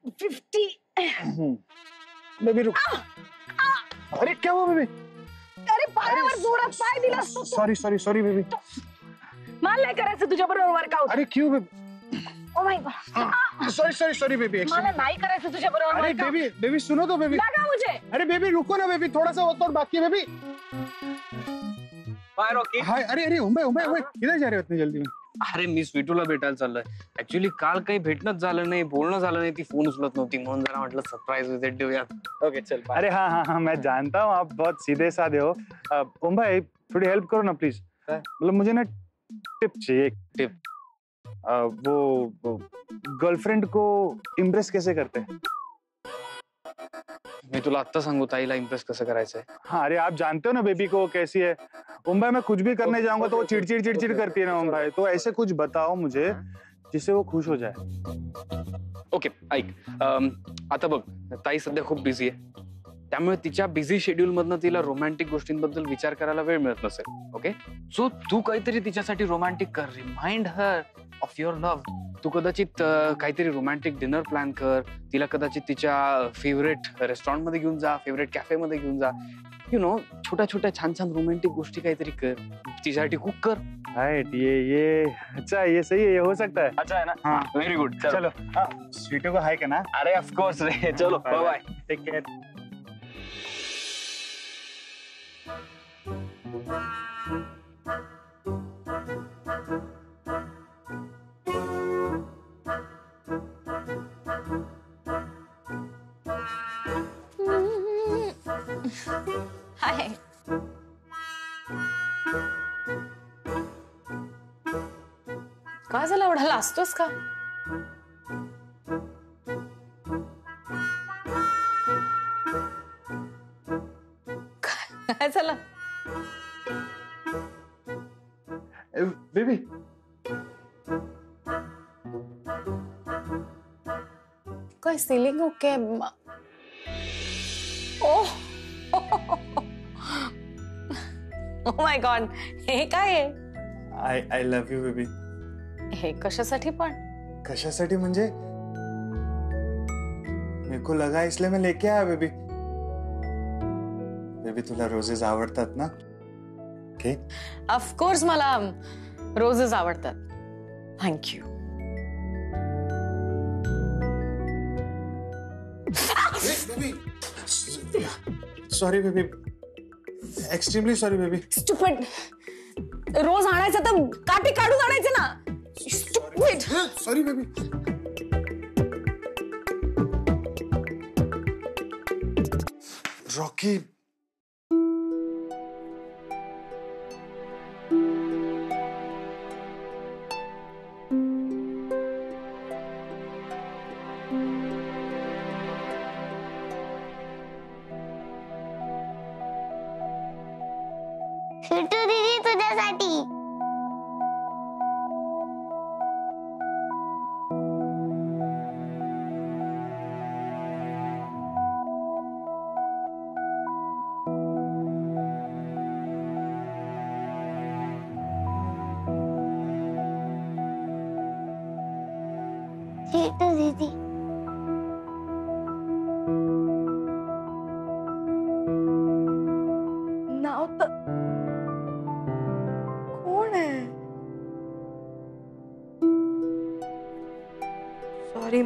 50। Baby रुक। अरे क्या हुआ बेबी? अरे पायावर जोरात पाय दिलास तू. Sorry baby. मला नाही करायचं तुझ्या बरोबर वर्कआउट. अरे क्यों baby? Oh my God. Sorry baby. मला नाही करायचं तुझ्या बरोबर. अरे बेबी सुनो तो बेबी. लगा मुझे. अरे बेबी रुको ना बेबी, थोड़ा सा वक्त और बाकी है बेबी. हाय रॉकी. हाय. अरे उंबे किधर जा रहे हो इतनी जल्दी में? अरे मी स्वीटूला भेटायला चाललोय. ऍक्च्युली काल काही भेटणंच झालं नाही, बोलणं झालं नाही, ती फोन उचलत नव्हती, म्हणून जरा म्हटलं सरप्राईज विजिट देऊयात. ओके चल. अरे हाँ मैं जानता हूँ आप बहुत सीधे साधे हो. भाई थोड़ी हेल्प करो ना प्लीज. मतलब मुझे ना टिप चाहिए. टिप? वो गर्लफ्रेंड को इम्प्रेस कैसे करते हैं? मी तुला आत्ता सांगू ताईला इम्प्रेस कसं करायचंय? हाँ अरे आप जानते हो ना बेबी को कैसी है. भाई मैं कुछ भी करने जाऊंगा तो वो चिड़चिड़ करती है ना भाई. तो ऐसे कुछ बताओ मुझे जिससे वो खुश हो जाए. ओके ऐक, आता बघ ताई सध्या खूप बिझी आहे, त्यामुळे तिच्या बिझी शेड्यूल मधनं तिला रोमॅन्टिक गोष्टींबद्दल विचार करायला वेळ मिळत नसेल. ओके सो तू काहीतरी तिच्यासाठी रोमॅन्टिक कर. Remind her of your love. तू कदाचित काहीतरी रोमॅन्टिक डिनर प्लॅन कर. तिला कदाचित तिच्या फेवरेट रेस्टॉरंट मध्ये घेऊन जा, फेवरेट कॅफे मध्ये घेऊन जा. यू नो छोट्या छान रोमॅन्टिक गोष्टी काहीतरी कर. तिच्यासाठी कुक कर. राइट. ये अच्छा, ये सही है, ये हो सकता है. अच्छा है ना? हाँ व्हेरी गुड. चलो. हाँ स्वीटू को हाय कहना. अरे ऑफ कोर्स रे. चलो bye bye. Take care. Hi. काय झालं, एवढा लाजतोस का? काय झालं? बेबी काय ceiling okay. Oh my god, हे काय आहे? I love you baby. हे कशासाठी पण? कशासाठी म्हणजे मेरे को लगा इसलिए मैं लेके आया बेबी. बेबी तुला रोजेस आवडतात ना? ओके. ऑफ कोर्स मला रोजेस आवडतात. Thank you. Sorry baby. Extremely sorry baby. Stupid. Rose आणायचं तर काठी काढून आणायचं ना. स्टुपिड. Sorry baby. रॉकी. स्वीटू दीदी तुझ्यासाठी. स्वीटू दीदी. नाव तर कोण आहे? सॉरी.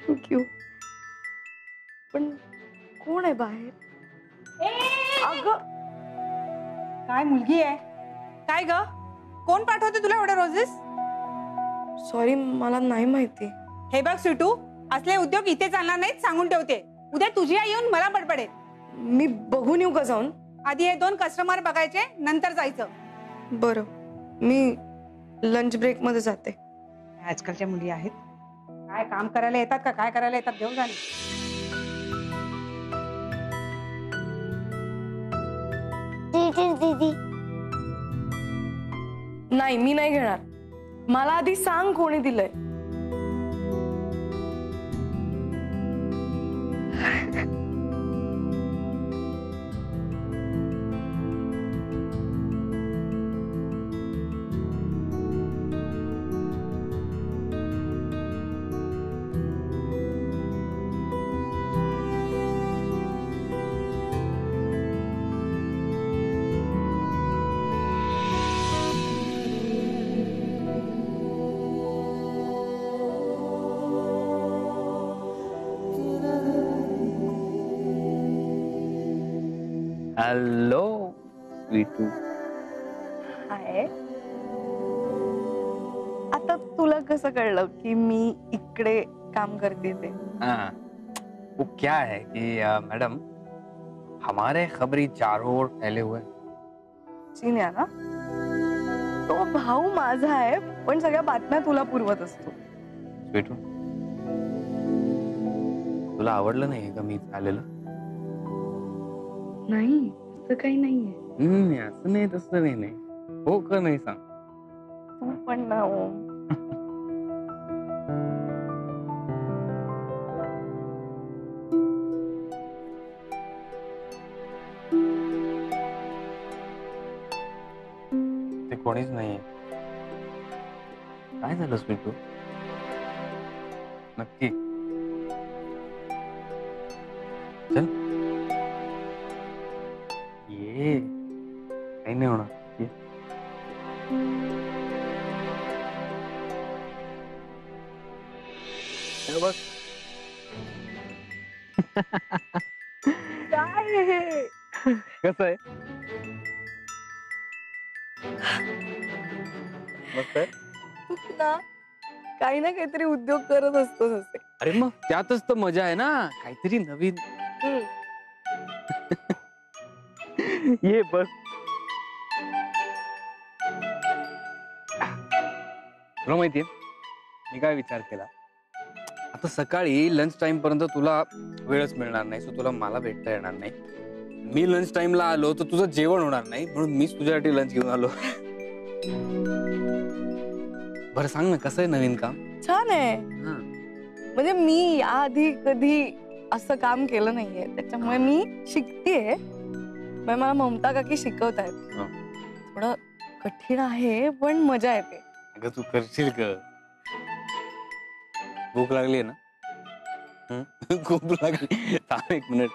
थँक्यू. पण कोण आहे बाहेर? अगं काय मुलगी आहे काय ग? कोण पाठवते तुला एवढे रोजेस? सॉरी, मला नाही माहिती. हे बघ स्वीटू, असले उद्योग इथे चालणार नाहीत, सांगून ठेवते. उद्या तुझी आई येऊन मला बडबडेल. मी बघून येऊ का जाऊन? आधी हे 2 कस्टमर बघायचे, नंतर जायचं. बरं, मी लंच ब्रेक मध्ये जाते. आजकालच्या मुली आहेत, काय काम करायला येतात का काय करायला येतात देव जाणे. दीदी. नाही, मी नाही घेणार. मला आधी सांग कोणी दिलंय. हॅलो स्वीटू. हाय. आता तुला कसं कळलं की मी इकडे काम करते ते? हाँ, वो क्या है कि मैडम हमारे खबरी चारों ओर फैले हुए चिन्या ना, तो भाऊ माझा आहे पण सगळ्या बातम्या तुला पुरवत असतो. स्वीटू, तुला आवडलं नाही का मी आलेलं? नाही असं काही नाहीये. असं नाही तसं नाही. हो का नाही सांग. तू पण ना ओम. ते कोणीच नाहीये. काय झालं स्वीटू? नक्की चल ये, काही नाही होणार. ये. हे बघ. काय हे? कसं आहे? मस्त आहे. तू ना काही ना काहीतरी उद्योग करत असतोस असे. अरे मग त्यातच तर मजा आहे ना, काहीतरी नवीन. ये बस. तुला माहितीये मी काय विचार केला? आता सकाळी लंच टाइम पर्यंत तुला वेळच मिळणार नाही, सो तुला मला भेटता येणार नाही. मी लंच टाइमला आलो तर तुझं जेवण होणार नाही, म्हणून मीच तुझ्यासाठी लंच घेऊन आलो. बरं सांग ना, कसं आहे नवीन काम? छान आहे. म्हणजे मी याआधी कधी असं काम केलं नाहीये, त्याच्यामुळे मी शिकतेय. मला ममता काकी शिकवतायत. थोडं कठीण आहे पण मजा येते. अगं तू करशील का? भूक लागली ना? खूप लागली. थांब एक मिनिट.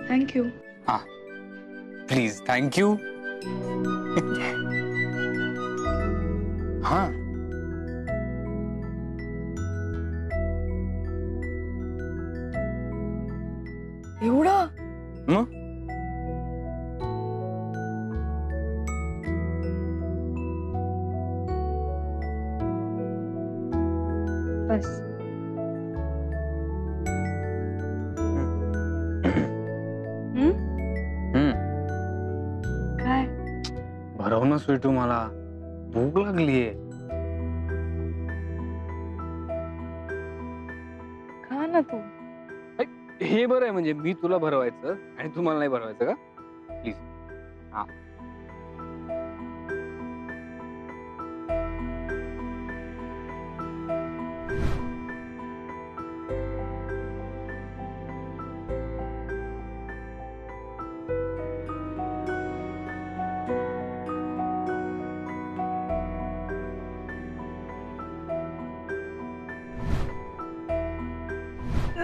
थँक्यू. हा प्लीज थँक्यू. हा एवढं? मग बस. काय? भरव ना स्वीटू, मला भूक लागलीये. खा ना तू. हे बरं आहे, म्हणजे मी तुला भरवायचं आणि तू मला नाही भरवायचं का? प्लीज. हा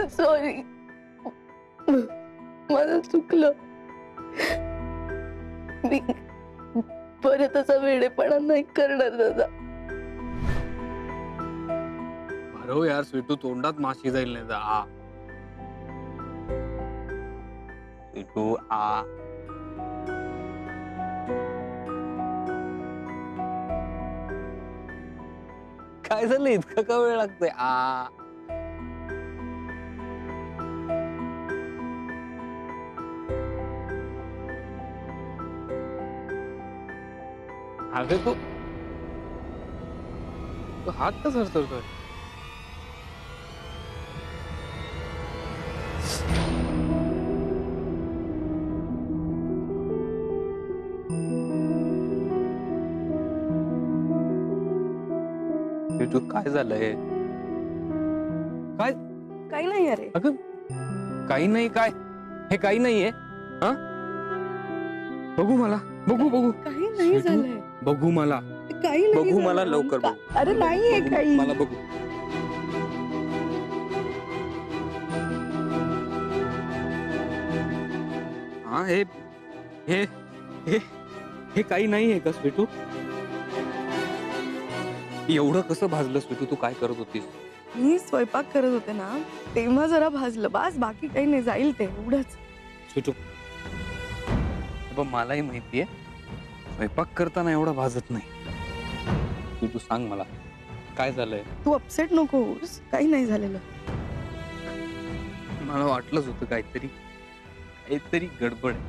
सॉरी, मला चुकलं. मी परत असा वेडेपणा नाही करणार दादा. भरव यार स्वीटू, तोंडात माशी जाईल नाही. आ स्वीटू आ. काय झालं, इतका का वेळ लागतोय? आ अगं तू हात का सरसरतोय? तू काय झालंय? काय? काही नाही अरे. अगं काही नाही काय? हे काही नाहीये. हा बघू मला, बघू काही नाही झालंय. बघू मला, काही नाही बघू झालंय. मला लवकर बघू. अरे नाहीये काही. मला बघू. हा हे हे हे हे काही नाहीये का स्वीटू? एवढं कसं भाजलं स्वीटू? तू काय करत होतीस? मी स्वयंपाक करत होते ना तेव्हा जरा भाजलं, बस बाकी काही नाही, जाईल ते एवढंच. स्वीटू मलाही माहितीये स्वयंपाक करताना एवढं भाजत नाही. तू सांग मला काय झालंय? तू अपसेट नको होऊस, काही नाही झालेलं. मला वाटलंच होतं काहीतरी गडबड आहे.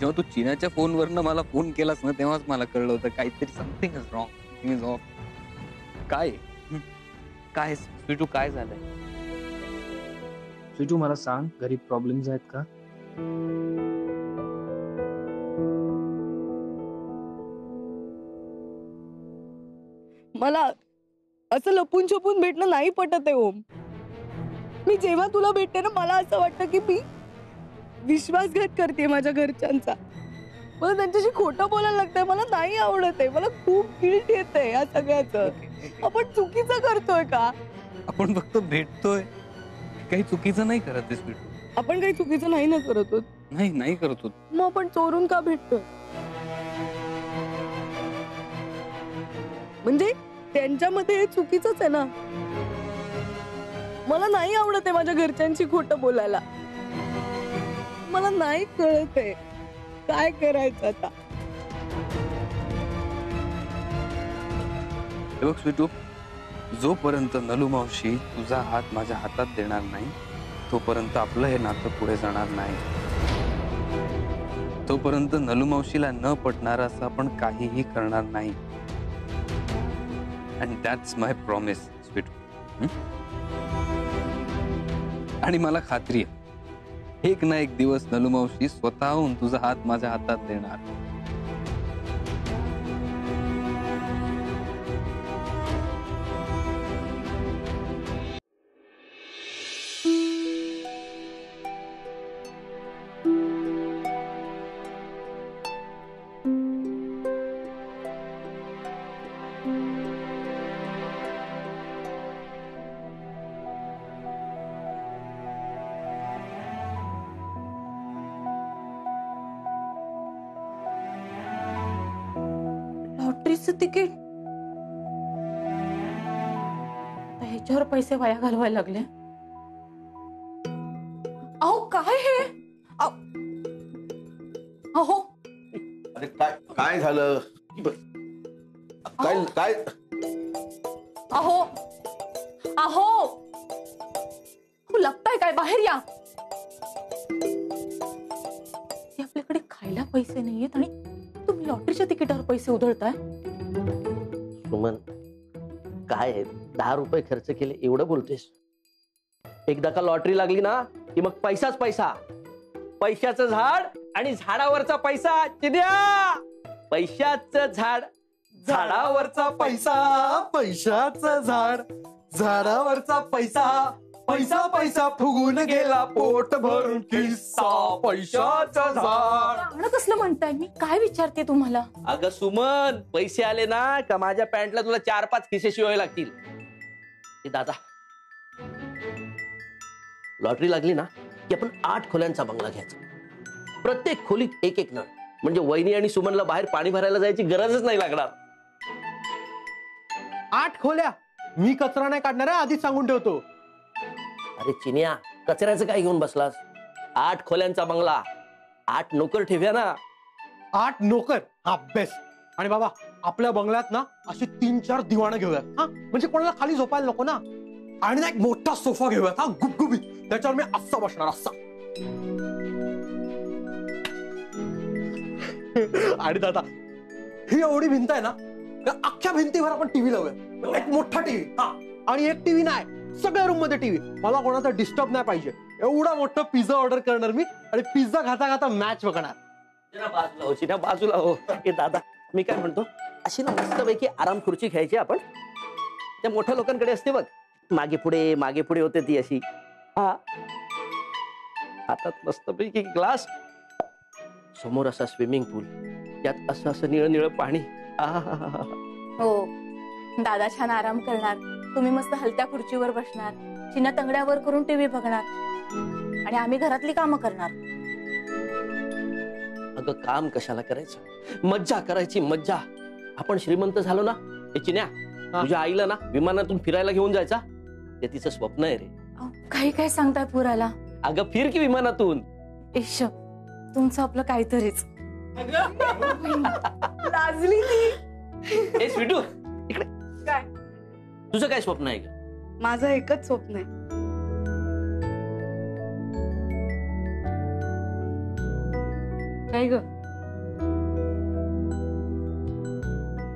जेव्हा तू चिनाच्या फोनवरनं मला फोन केलास ना तेव्हाच मला कळलं होतं काहीतरी something is wrong, something is of. काय काय स्वीटू काय झालंय? स्वीटू मला सांग, घरी प्रॉब्लेम्स आहेत का? मला असं लपून छपून भेटणं नाही पटत आहे ओम. मी जेव्हा तुला भेटते ना मला असं वाटतं की मी विश्वासघात करते माझ्या घरच्यांचा. मला त्यांच्याशी खोटं बोलायला लागतंय, मला नाही आवडत आहे, मला खूप गिल्ट येतंय या सगळ्याचं. आपण चुकीचं करतोय का? आपण फक्त भेटतोय, काही चुकीचं नाही करत आहे स्वीटू. आपण काही चुकीचं नाही ना करत होत. नाही करत होत. मग आपण चोरून का भेटतोय? म्हणजे त्यांच्यामध्ये हे चुकीचंच आहे ना. मला नाही आवडत आहे माझ्या घरच्यांशी खोटं बोलायला. मला नाही कळत आहे काय करायचं आता. हे बघ स्वीटू, जोपर्यंत नलू मावशी तुझा हात माझ्या हातात देणार नाही तोपर्यंत आपलं हे नातं पुढे जाणार नाही. तोपर्यंत नलू मावशीला न पटणार असं आपण काहीही करणार नाही. And that's my promise Sweetu. आणि मला खात्री आहे एक ना एक दिवस नलू मावशी स्वतःहून तुझा हात माझ्या हातात देणार. लॉटरीचं तिकीट, ह्याच्यावर पैसे वाया घालवायला लागले. अहो काय हे? अहो अरे काय झालं? काय अहो लगताय काय? बाहेर या. आपल्याकडे खायला पैसे नाहीयेत आणि तुम्ही लॉटरीच्या तिकिटावर पैसे उधळताय. सुमन, काय 10 रुपये खर्च केले एवढं बोलतेस? एकदा का लॉटरी लागली ना की मग पैसाच पैसा. पैशाचं झाड आणि झाडावरचा पैसा. चिन्या, पैशाचं झाड, झाडावरचा पैसा. पैशाचं झाड, झाडावरचा पैसा. पैसा पैसा फुगून गेला पोट भरून किस्सा. पैशाचं झाड. गाणं कसलं म्हणताय? मी काय विचारते तुम्हाला? अगं सुमन, पैसे आले ना का माझ्या पॅन्टला तुला 4-5 खिसे शिवावे लागतील. दादा, लॉटरी लागली ना की आपण 8 खोल्यांचा बंगला घ्यायचा. प्रत्येक खोलीत एक नळ, म्हणजे वहिनी आणि सुमनला बाहेर पाणी भरायला जायची गरजच नाही लागणार. 8 खोल्या? मी कचरा नाही काढणार आहे, आधीच सांगून ठेवतो. अरे चिन्या, कचऱ्याचं काय घेऊन बसलास? 8 खोल्यांचा बंगला, 8 नोकर ठेवूया ना. 8 नोकर? हा बेस्ट. आणि बाबा, आपल्या बंगल्यात ना अशी 3-4 दिवाणं घेऊयात. हा म्हणजे कोणाला खाली झोपायला नको ना. आणि ना एक मोठा सोफा घेऊयात, हा गुबगुबीत. त्याच्यावर मी असा बसणार, असा. आणि दादा, ही एवढी भिंत आहे ना, त्या अख्ख्या भिंतीवर आपण टीव्ही लावूया. एक मोठा टीव्ही, हा, आणि एक टीव्ही नाही, सगळ्या रूम मध्ये टीव्ही. मला कोणाचा डिस्टर्ब नाही पाहिजे. एवढा मोठा पिझ्झा ऑर्डर करणार मी आणि पिझ्झा खाता खाता मॅच बघणार. चिन्या बाजूला हो. हे दादा, मी काय म्हणतो, अशी ना मस्तपैकी आराम खुर्ची घ्यायची आपण. त्या मोठ्या लोकांकडे असते बघ, मागे पुढे होते ती अशी. हा, हातात मस्तपैकी ग्लास, समोर असा स्विमिंग पूल, त्यात असं असं निळं निळं पाणी. हो, दादा छान आराम करणार, तुम्ही मस्त हलत्या खुर्चीवर बसणार, चिन्ह तंगड्यावर करून टीव्ही बघणार आणि आम्ही घरातली कामं करणार. अगं काम कशाला करायचं, मज्जा करायची, मज्जा. आपण श्रीमंत झालो ना, हे चिन्या, तुझ्या आईला ना विमानातून फिरायला घेऊन जायचा, ते तिचं स्वप्न आहे रे. काही काय सांगताय पुराला. अगं फिर की विमानातून. इश, तुमचं आपलं काहीतरीच. लाजली ती. ए स्वीटू, इकडे. काय? तुझं काय स्वप्न आहे? माझं एकच स्वप्न आहे, काय ग?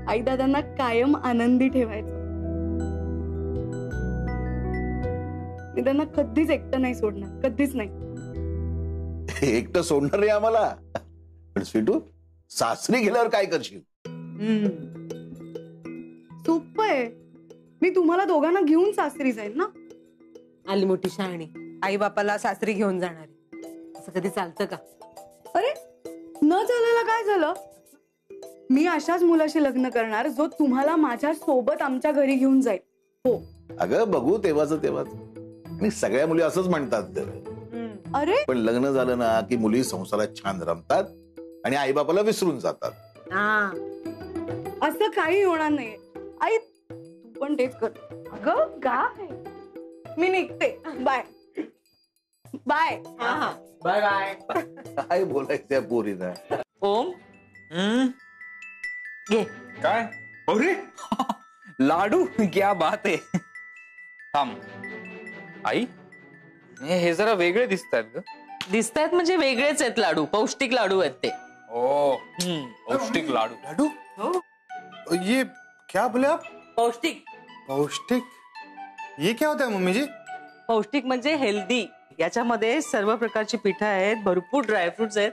आई दादांना कायम आनंदी ठेवायचं. मी त्यांना कधीच एकटं नाही सोडणार, कधीच नाही. एकटं सोडणार नाही आम्हाला. पण स्वीटू, सासरी गेल्यावर काय करशील? सोपं आहे, मी तुम्हाला दोघांना घेऊन सासरी जाईल ना. आली मोठी शहाणी, आई बापाला सासरी घेऊन जाणारी. असं कधी चालतं का? अरे न झालेलं काय झालं? मी अशाच मुलाशी लग्न करणार जो तुम्हाला माझ्या सोबत आमच्या घरी घेऊन जाईल. हो. अगं बघू तेव्हाच. आणि सगळ्या मुली असंच म्हणतात. अरे पण लग्न झालं ना की मुली संसारात छान रमतात आणि आईबापाला विसरून जातात. असं काही होणार नाही. आई तू पण तेच कर. अगं काय, मी निघते. Bye bye. Bye bye. काय बोलायचं पोरीना. ओम, घे. काय? अरे लाडू, क्या बात आहे. थांब आई, हे जरा वेगळे दिसत आहेत ग. दिसतायत म्हणजे वेगळेच आहेत लाडू, पौष्टिक लाडू आहेत ते. ओ, पौष्टिक लाडू. लाडू, ये क्या बोले आप? पौष्टिक. पौष्टिक, ये क्या होता है मम्मी जी? पौष्टिक म्हणजे हेल्दी. याच्यामध्ये सर्व प्रकारची पिठं आहेत, भरपूर ड्रायफ्रुट्स आहेत,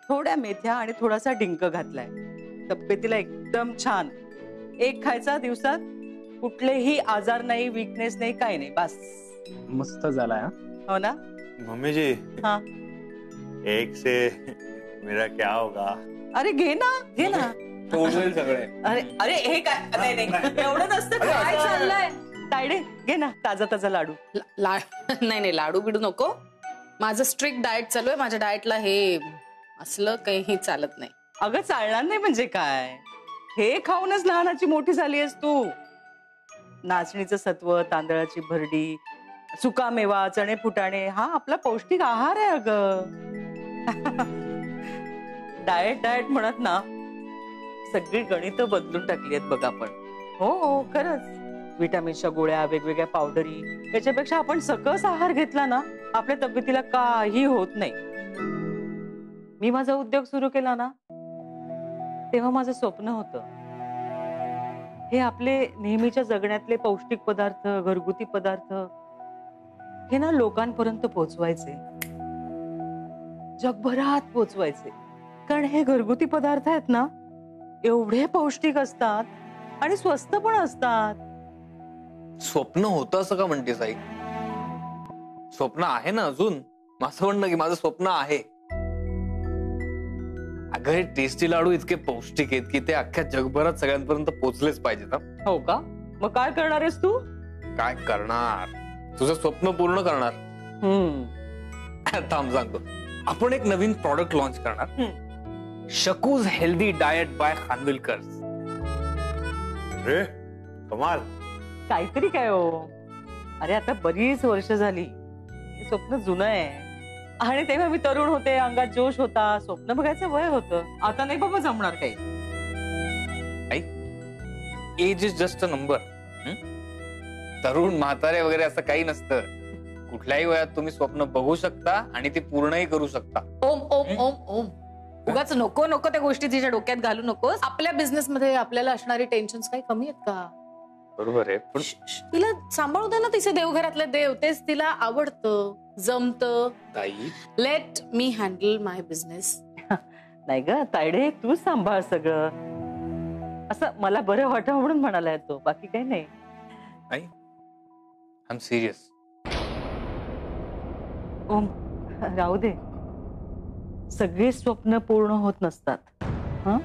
थोड्या मेथ्या आणि थोडासा डिंक घातलाय. तब्येतीला एकदम छान. एक खायचा दिवसात, कुठलेही आजार नाही, वीकनेस नाही, काही नाही. बस मस्त झालाय. हो ना मम्मी जी? हाँ. एक से मेरा क्या होगा? अरे घे ना, घे ना. सगळे. अरे अरे हे काय, नाही एवढं नसतं. काय चाललंय तायडे, घे ना ताजा ताजा लाडू. नाही लाडू बिडू नको. माझं स्ट्रिक्ट डाएट चालू आहे. माझ्या डाएटला हे असलं काही चालत नाही. अगं चालणार नाही म्हणजे काय, हे खाऊनच लहानाची मोठी झाली आहेस तू. नाचणीचं सत्व, तांदळाची भरडी, सुका मेवा, चणे फुटाणे, हा आपला पौष्टिक आहार आहे अगं. डाएट म्हणत ना, सगळी गणित बदलून टाकली आहेत बघ आपण. हो खरंच. विटामिनच्या गोळ्या, वेगवेगळ्या पावडरी, याच्यापेक्षा आपण सकस आहार घेतला ना, आपल्या तब्येतीला काही होत नाही. मी माझा उद्योग सुरू केला ना, तेव्हा माझं स्वप्न होतं, हे आपले नेहमीच्या जगण्यातले पौष्टिक पदार्थ, घरगुती पदार्थ हे ना लोकांपर्यंत पोहोचवायचे, जगभरात पोहोचवायचे. कारण हे घरगुती पदार्थ आहेत ना, एवढे पौष्टिक असतात आणि स्वस्त पण असतात. स्वप्न होतं असं का म्हणतेस आई? स्वप्न आहे ना अजून. माझं म्हणणं की माझं स्वप्न आहे. अगं हे टेस्टी लाडू इतके पौष्टिक आहेत की ते अख्ख्या जगभरात सगळ्यांपर्यंत पोहोचलेच पाहिजेत ना. हो का? मग काय करणार आहेस तू? काय करणार? तुझं स्वप्न पूर्ण करणार. थांब सांगतो. आपण एक नवीन प्रॉडक्ट लॉन्च करणार. शकूज हेल्दी डाएट बाय खानविलकर. कमाल. काहीतरी काय हो. अरे आता बरीच वर्ष झाली, हे स्वप्न जुनं आहे. आणि तेव्हा मी तरुण होते, अंगात जोश होता, स्वप्न बघायचं वय होतं. आता नाही बाबा जमणार काही. Age is just a number. तरुण, म्हातारे वगैरे असं काही नसतं. कुठल्याही वयात तुम्ही स्वप्न बघू शकता आणि ती पूर्णही करू शकता. ओम ओम ओम ओम उगाच नको नको त्या गोष्टी तिच्या डोक्यात घालू नकोस. आपल्या बिझनेस मध्ये आपल्याला असणारी टेन्शन काही कमी आहेत का? बरोबर आहे, पण तिला सांभाळू दे ना, तिचे देवघरातले देव, तेच तिला आवडतं, जमतं. ताई लेट मी हँडल माय बिझनेस. नाही ग तायडे, तू सांभाळ सगळं. असं मला बरं वाटावं म्हणून म्हणाला तो, बाकी काही नाही. आई आय एम सिरियस. ओम, राहू दे. सगळे स्वप्न पूर्ण होत नसतात. हं?